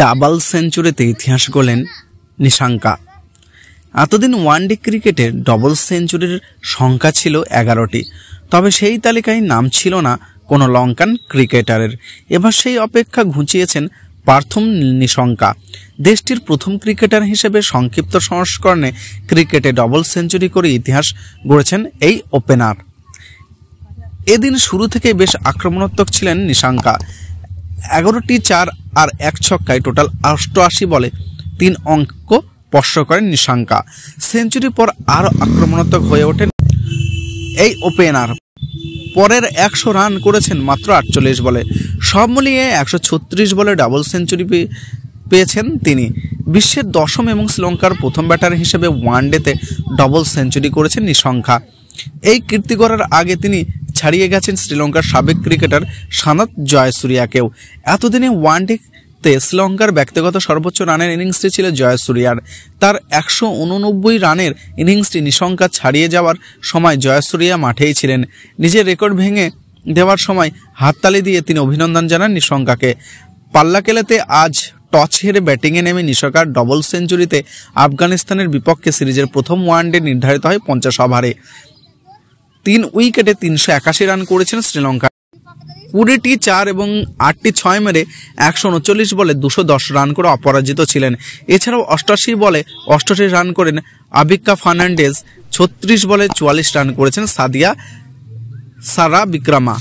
Double সেঞ্চুরিতে ইতিহাস গড়লেন নিশাঙ্কা। এতদিন ওয়ানডে ক্রিকেটে ডবল সেঞ্চুরির সংখ্যা ছিল 11টি, তবে সেই তালিকায় নাম ছিল না কোনো লঙ্কান ক্রিকেটারের। এবার সেই অপেক্ষা ঘুচিয়েছেন পার্থম নিশঙ্কা। দেশটির প্রথম ক্রিকেটার হিসেবে সংক্ষিপ্ত সংস্করণে ক্রিকেটে ডবল সেঞ্চুরি করে ইতিহাস গড়েছেন এই ওপেনার। এদিন শুরু থেকে বেশ আক্রমণাত্মক ছিলেন নিশাঙ্কা। 11টি 4 আর 1 ছক্কায় টোটাল 88 বলে 3 অঙ্ক স্পর্শ করেন নিশাঙ্কা। সেঞ্চুরি পর আরও আক্রমণাত্মক হয়ে ওঠেন এই ওপেনার। পরের 100 রান করেছেন মাত্র 48 বলে। সব মিলিয়ে 136 বলে ডাবল সেঞ্চুরি পেয়েছেন তিনি। বিশ্বের 10ম এবং শ্রীলঙ্কার প্রথম ব্যাটার হিসেবে ওয়ানডেতে ডবল সেঞ্চুরি করেছেন নিশঙ্কা। এই কীর্তি করার আগে তিনি ছাড়িয়ে গেছেন শ্রীলঙ্কার সাবেক ক্রিকেটার সানাত জয়াসুরিয়াকেও। এতদিনে ওয়ানডেতে শ্রীলঙ্কার ব্যক্তিগত সর্বোচ্চ রানের ইনিংসটি ছিল জয়াসুরিয়ার। তার 189 রানের ইনিংসটি নিশঙ্কা ছাড়িয়ে যাওয়ার সময় জয়াসুরিয়া মাঠেই ছিলেন। নিজের রেকর্ড ভেঙে দেওয়ার সময় হাততালি দিয়ে তিনি অভিনন্দন জানান নিশঙ্কাকে। পাল্লাকেলাতে আজ টস হেরে ব্যাটিংয়ে নেমে নিশঙ্কার ডবল সেঞ্চুরিতে আফগানিস্তানের বিপক্ষে সিরিজের প্রথম ওয়ানডে নির্ধারিত হয় 50 ওভারে। 3 উইকেটে 381 রান করেছেন শ্রীলঙ্কা। 20টি 4 এবং 8টি 6 মেরে 139 বলে 210 রান করে অপরাজিত ছিলেন। এছাড়াও 88 বলে 88 রান করেন আবিক্কা ফার্নান্ডেজ। 36 বলে 44 রান করেছেন সাদিয়া সারা বিক্রমা।